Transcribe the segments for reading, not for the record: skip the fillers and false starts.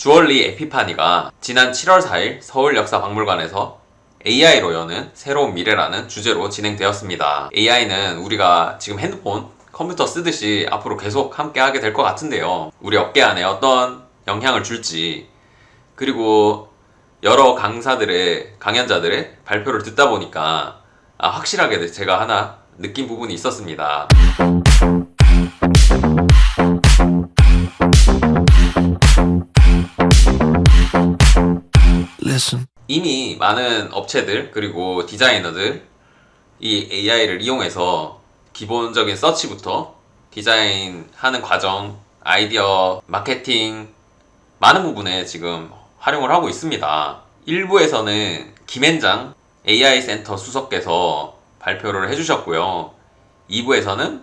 주얼리 에피파니가 지난 7월 4일 서울역사박물관에서 AI로 여는 새로운 미래라는 주제로 진행되었습니다. AI는 우리가 지금 핸드폰, 컴퓨터 쓰듯이 앞으로 계속 함께 하게 될 것 같은데요. 우리 업계 안에 어떤 영향을 줄지, 그리고 여러 강연자들의 발표를 듣다 보니까 확실하게 제가 하나 느낀 부분이 있었습니다. 이미 많은 업체들 그리고 디자이너들 이 AI를 이용해서 기본적인 서치부터 디자인하는 과정, 아이디어, 마케팅 많은 부분에 지금 활용을 하고 있습니다. 일부에서는 김앤장 AI 센터 수석께서 발표를 해주셨고요. 2부에서는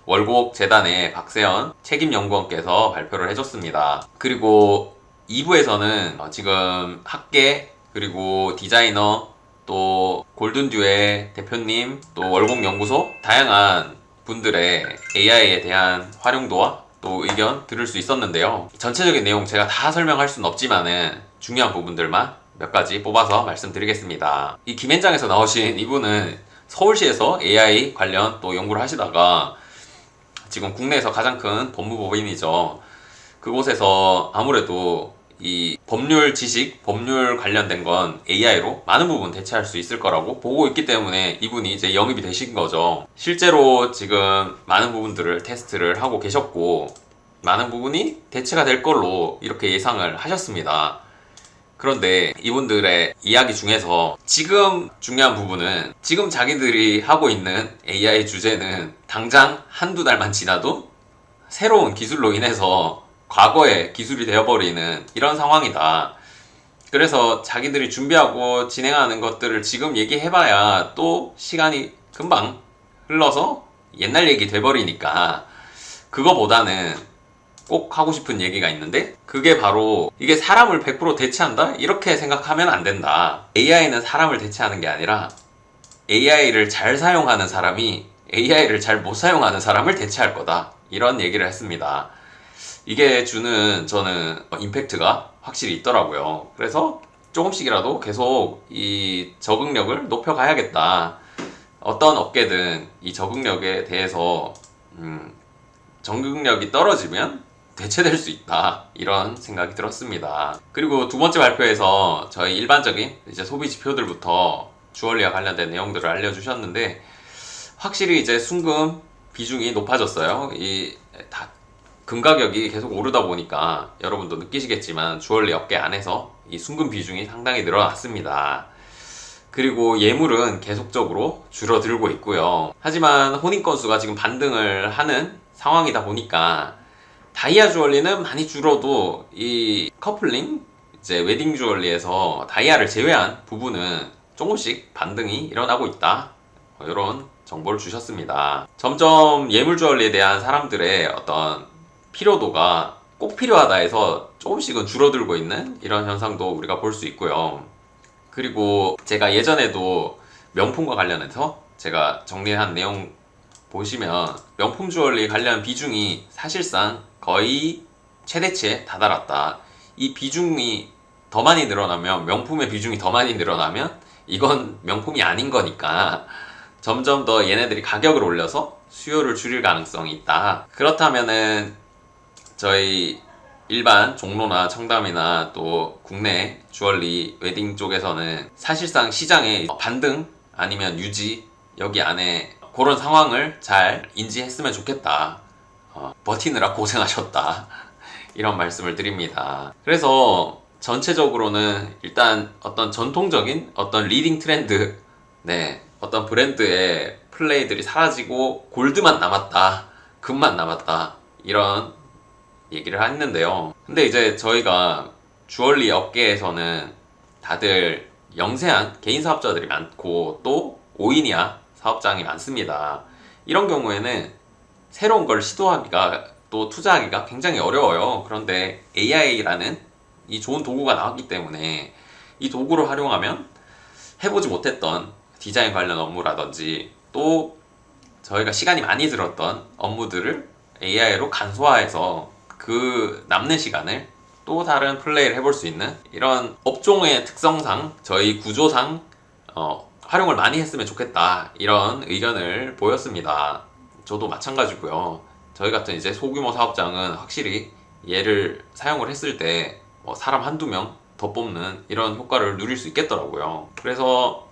월곡 재단의 박세현 책임연구원께서 발표를 해줬습니다. 그리고 2부에서는 지금 학계 그리고 디자이너 또 골든듀의 대표님 또 월곡연구소 다양한 분들의 AI에 대한 활용도와 또 의견 들을 수 있었는데요. 전체적인 내용 제가 다 설명할 수는 없지만은 중요한 부분들만 몇 가지 뽑아서 말씀드리겠습니다. 이 김앤장에서 나오신 이분은 서울시에서 AI 관련 또 연구를 하시다가 지금 국내에서 가장 큰 법무법인이죠. 그곳에서 아무래도 이 법률 지식, 법률 관련된 건 AI로 많은 부분 대체할 수 있을 거라고 보고 있기 때문에 이분이 이제 영입이 되신 거죠. 실제로 지금 많은 부분들을 테스트를 하고 계셨고 많은 부분이 대체가 될 걸로 이렇게 예상을 하셨습니다. 그런데 이분들의 이야기 중에서 지금 중요한 부분은 지금 자기들이 하고 있는 AI 주제는 당장 한두 달만 지나도 새로운 기술로 인해서 과거의 기술이 되어버리는 이런 상황이다. 그래서 자기들이 준비하고 진행하는 것들을 지금 얘기해봐야 또 시간이 금방 흘러서 옛날 얘기 돼버리니까 그거보다는 꼭 하고 싶은 얘기가 있는데 그게 바로 이게 사람을 100% 대체한다? 이렇게 생각하면 안 된다. AI는 사람을 대체하는 게 아니라 AI를 잘 사용하는 사람이 AI를 잘 못 사용하는 사람을 대체할 거다. 이런 얘기를 했습니다. 이게 주는 저는 임팩트가 확실히 있더라고요. 그래서 조금씩이라도 계속 이 적응력을 높여가야겠다. 어떤 업계든 이 적응력에 대해서 적응력이 떨어지면 대체될 수 있다. 이런 생각이 들었습니다. 그리고 두 번째 발표에서 저희 일반적인 이제 소비 지표들부터 주얼리와 관련된 내용들을 알려주셨는데 확실히 이제 순금 비중이 높아졌어요. 금 가격이 계속 오르다 보니까 여러분도 느끼시겠지만 주얼리 업계 안에서 이 순금 비중이 상당히 늘어났습니다. 그리고 예물은 계속적으로 줄어들고 있고요. 하지만 혼인 건수가 지금 반등을 하는 상황이다 보니까 다이아 주얼리는 많이 줄어도 이 커플링 이제 웨딩 주얼리에서 다이아를 제외한 부분은 조금씩 반등이 일어나고 있다. 이런 정보를 주셨습니다. 점점 예물 주얼리에 대한 사람들의 어떤 필요도가 꼭 필요하다 해서 조금씩은 줄어들고 있는 이런 현상도 우리가 볼 수 있고요. 그리고 제가 예전에도 명품과 관련해서 제가 정리한 내용 보시면 명품 주얼리 관련 비중이 사실상 거의 최대치에 다다랐다. 이 비중이 더 많이 늘어나면 명품의 비중이 더 많이 늘어나면 이건 명품이 아닌 거니까 점점 더 얘네들이 가격을 올려서 수요를 줄일 가능성이 있다. 그렇다면은 저희 일반 종로나 청담이나 또 국내 주얼리 웨딩 쪽에서는 사실상 시장의 반등 아니면 유지 여기 안에 그런 상황을 잘 인지했으면 좋겠다. 버티느라 고생하셨다. 이런 말씀을 드립니다. 그래서 전체적으로는 일단 어떤 전통적인 어떤 리딩 트렌드 어떤 브랜드의 플레이들이 사라지고 골드만 남았다. 금만 남았다. 이런 얘기를 했는데요. 근데 이제 저희가 주얼리 업계에서는 다들 영세한 개인 사업자들이 많고 또 5인이야 사업장이 많습니다. 이런 경우에는 새로운 걸 시도하기가 또 투자하기가 굉장히 어려워요. 그런데 AI라는 이 좋은 도구가 나왔기 때문에 이 도구를 활용하면 해보지 못했던 디자인 관련 업무라든지 또 저희가 시간이 많이 들었던 업무들을 AI로 간소화해서 그 남는 시간을 또 또 다른 플레이를 해볼 수 있는 이런 업종의 특성상 저희 구조상 활용을 많이 했으면 좋겠다, 이런 의견을 보였습니다. 저도 마찬가지고요. 저희 같은 이제 소규모 사업장은 확실히 얘를 사용을 했을 때 사람 한두 명 더 뽑는 이런 효과를 누릴 수 있겠더라고요. 그래서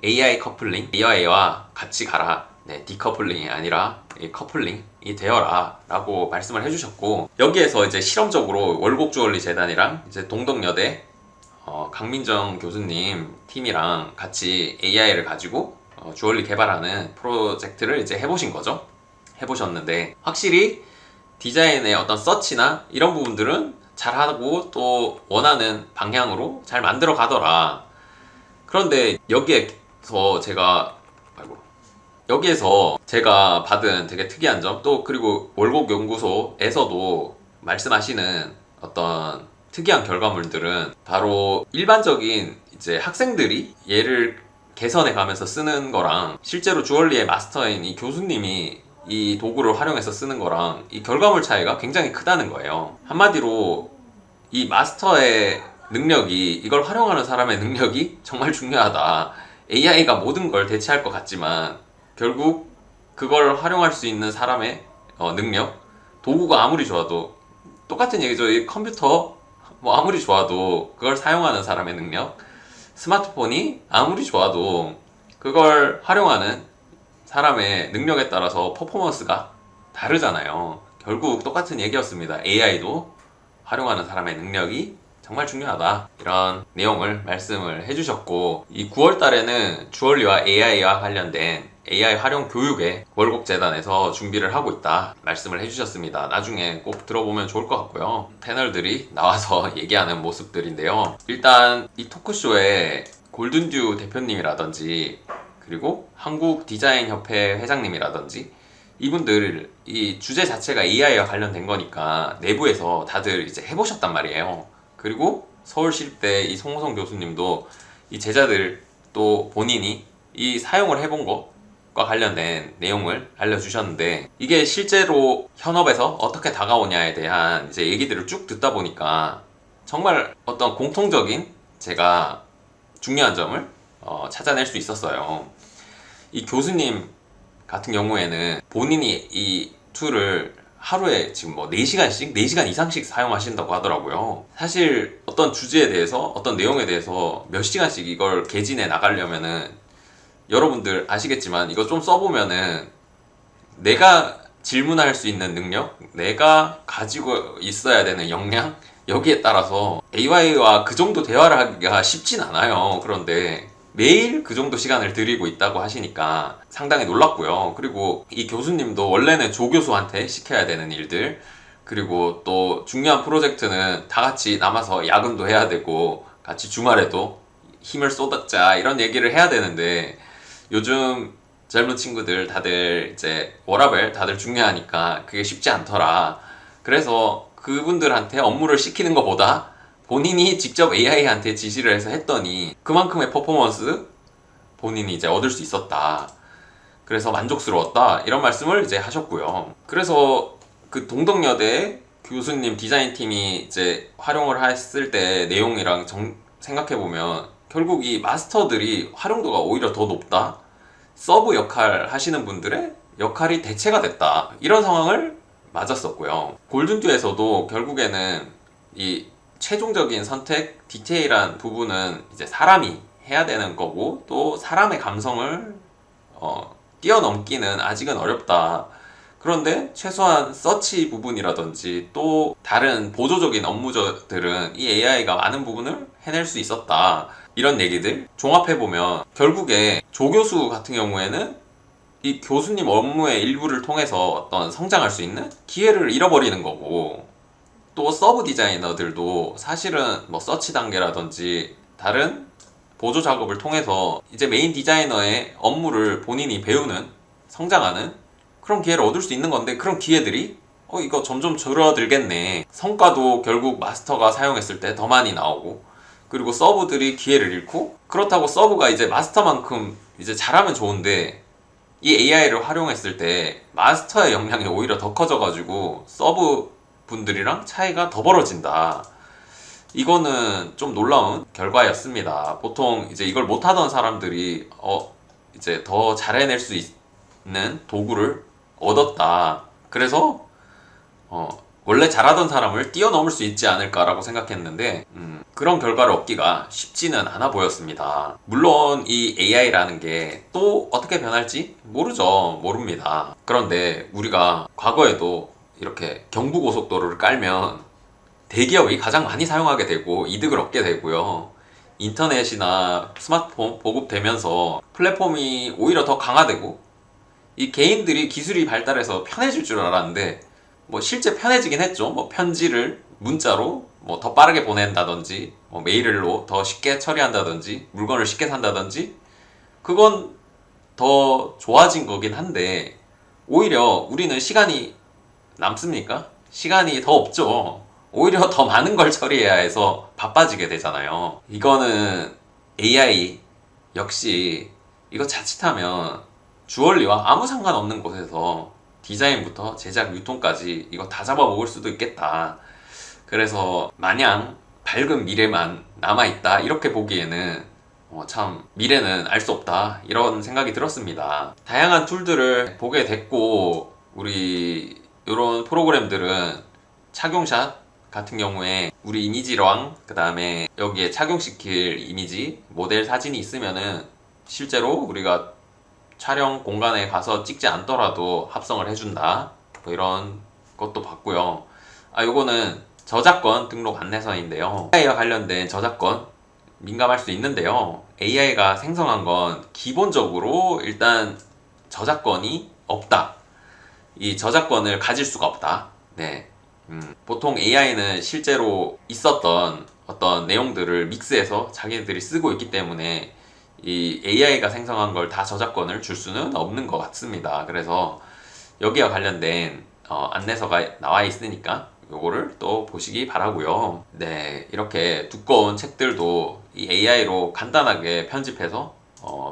AI 커플링, AI와 같이 가라. 네, 디커플링이 아니라 커플링이 되어라 라고 말씀을 해주셨고, 여기에서 이제 실험적으로 월곡주얼리 재단이랑 이제 동덕여대 강민정 교수님 팀이랑 같이 AI를 가지고 주얼리 개발하는 프로젝트를 이제 해보신 거죠. 해보셨는데 확실히 디자인의 어떤 서치나 이런 부분들은 잘하고 또 원하는 방향으로 잘 만들어 가더라. 그런데 여기에서 제가 받은 되게 특이한 점, 또 그리고 월곡연구소에서도 말씀하시는 어떤 특이한 결과물들은 바로 일반적인 이제 학생들이 얘를 개선해 가면서 쓰는 거랑 실제로 주얼리의 마스터인 이 교수님이 이 도구를 활용해서 쓰는 거랑 이 결과물 차이가 굉장히 크다는 거예요. 한마디로 이 마스터의 능력이, 이걸 활용하는 사람의 능력이 정말 중요하다. AI가 모든 걸 대체할 것 같지만 결국 그걸 활용할 수 있는 사람의 능력, 도구가 아무리 좋아도 똑같은 얘기죠. 이 컴퓨터 아무리 좋아도 그걸 사용하는 사람의 능력, 스마트폰이 아무리 좋아도 그걸 활용하는 사람의 능력에 따라서 퍼포먼스가 다르잖아요. 결국 똑같은 얘기였습니다. AI도 활용하는 사람의 능력이 정말 중요하다, 이런 내용을 말씀을 해주셨고, 이 9월 달에는 주얼리와 AI와 관련된 AI 활용 교육에 월곡재단에서 준비를 하고 있다 말씀을 해주셨습니다. 나중에 꼭 들어보면 좋을 것 같고요. 패널들이 나와서 얘기하는 모습들인데요. 일단 이 토크쇼에 골든듀 대표님이라든지 그리고 한국디자인협회 회장님이라든지 이분들, 이 주제 자체가 AI와 관련된 거니까 내부에서 다들 이제 해보셨단 말이에요. 그리고 서울시립대 이 송호성 교수님도 이 제자들 또 본인이 이 사용을 해본 것과 관련된 내용을 알려주셨는데, 이게 실제로 현업에서 어떻게 다가오냐에 대한 이제 얘기들을 쭉 듣다 보니까 정말 어떤 공통적인 제가 중요한 점을 찾아낼 수 있었어요. 이 교수님 같은 경우에는 본인이 이 툴을 하루에 지금 4시간씩, 4시간 이상씩 사용하신다고 하더라고요. 사실 어떤 주제에 대해서, 어떤 내용에 대해서 몇 시간씩 이걸 개진해 나가려면은 여러분들 아시겠지만 이거 좀 써보면은 내가 질문할 수 있는 능력, 내가 가지고 있어야 되는 역량, 여기에 따라서 AI와 그 정도 대화를 하기가 쉽진 않아요. 그런데 매일 그 정도 시간을 들이고 있다고 하시니까 상당히 놀랐고요. 그리고 이 교수님도 원래는 조교수한테 시켜야 되는 일들, 그리고 또 중요한 프로젝트는 다 같이 남아서 야근도 해야 되고 같이 주말에도 힘을 쏟았자, 이런 얘기를 해야 되는데 요즘 젊은 친구들 다들 이제 워라밸 다들 중요하니까 그게 쉽지 않더라. 그래서 그분들한테 업무를 시키는 것보다 본인이 직접 AI한테 지시를 해서 했더니 그만큼의 퍼포먼스 본인이 이제 얻을 수 있었다. 그래서 만족스러웠다, 이런 말씀을 이제 하셨고요. 그래서 그 동덕여대 교수님 디자인팀이 이제 활용을 했을 때 내용이랑 생각해보면 결국 이 마스터들이 활용도가 오히려 더 높다, 서브 역할 하시는 분들의 역할이 대체가 됐다, 이런 상황을 맞았었고요. 골든듀에서도 결국에는 이 최종적인 선택, 디테일한 부분은 이제 사람이 해야 되는 거고, 또 사람의 감성을 뛰어넘기는 아직은 어렵다. 그런데 최소한 서치 부분이라든지 또 다른 보조적인 업무들은 이 AI가 많은 부분을 해낼 수 있었다, 이런 얘기들 종합해보면 결국에 조교수 같은 경우에는 이 교수님 업무의 일부를 통해서 어떤 성장할 수 있는 기회를 잃어버리는 거고, 또 서브 디자이너들도 사실은 서치 단계라든지 다른 보조 작업을 통해서 이제 메인 디자이너의 업무를 본인이 배우는, 성장하는 그런 기회를 얻을 수 있는 건데, 그런 기회들이 이거 점점 줄어들겠네. 성과도 결국 마스터가 사용했을 때 더 많이 나오고, 그리고 서브들이 기회를 잃고, 그렇다고 서브가 이제 마스터만큼 이제 잘하면 좋은데 이 AI를 활용했을 때 마스터의 역량이 오히려 더 커져가지고 서브 분들이랑 차이가 더 벌어진다. 이거는 좀 놀라운 결과였습니다. 보통 이제 이걸 못하던 사람들이 이제 더 잘해낼 수 있는 도구를 얻었다. 그래서 원래 잘하던 사람을 뛰어넘을 수 있지 않을까라고 생각했는데 그런 결과를 얻기가 쉽지는 않아 보였습니다. 물론 이 AI라는 게 또 어떻게 변할지 모릅니다. 그런데 우리가 과거에도 이렇게 경부고속도로를 깔면 대기업이 가장 많이 사용하게 되고 이득을 얻게 되고요. 인터넷이나 스마트폰 보급되면서 플랫폼이 오히려 더 강화되고 이 개인들이 기술이 발달해서 편해질 줄 알았는데 뭐 실제 편해지긴 했죠. 뭐 편지를 문자로 뭐 더 빠르게 보낸다든지 뭐 메일로 더 쉽게 처리한다든지 물건을 쉽게 산다든지 그건 더 좋아진 거긴 한데 오히려 우리는 시간이 남습니까? 시간이 더 없죠. 오히려 더 많은 걸 처리해야 해서 바빠지게 되잖아요. 이거는 AI 역시 이거 자칫하면 주얼리와 아무 상관없는 곳에서 디자인부터 제작, 유통까지 이거 다 잡아먹을 수도 있겠다. 그래서 마냥 밝은 미래만 남아있다 이렇게 보기에는 참 미래는 알 수 없다 이런 생각이 들었습니다. 다양한 툴들을 보게 됐고 우리 이런 프로그램들은 착용샷 같은 경우에 우리 이미지랑 그 다음에 여기에 착용시킬 이미지 모델 사진이 있으면은 실제로 우리가 촬영 공간에 가서 찍지 않더라도 합성을 해준다 뭐 이런 것도 봤고요. 요거는 저작권 등록 안내서인데요. AI와 관련된 저작권 민감할 수 있는데요. AI가 생성한 건 기본적으로 일단 저작권이 없다. 이 저작권을 가질 수가 없다. 네. 보통 AI는 실제로 있었던 어떤 내용들을 믹스해서 자기들이 쓰고 있기 때문에 이 AI가 생성한 걸 다 저작권을 줄 수는 없는 것 같습니다. 그래서 여기와 관련된 안내서가 나와 있으니까 요거를 또 보시기 바라고요. 네, 이렇게 두꺼운 책들도 이 AI로 간단하게 편집해서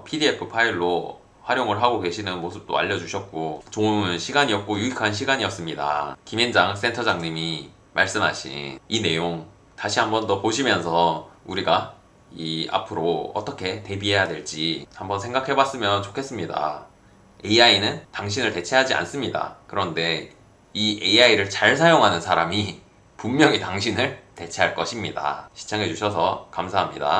PDF 파일로 활용을 하고 계시는 모습도 알려주셨고 좋은 시간이었고 유익한 시간이었습니다. 김현장 센터장님이 말씀하신 이 내용 다시 한번 더 보시면서 우리가 이 앞으로 어떻게 대비해야 될지 한번 생각해 봤으면 좋겠습니다. AI는 당신을 대체하지 않습니다. 그런데 이 AI를 잘 사용하는 사람이 분명히 당신을 대체할 것입니다. 시청해 주셔서 감사합니다.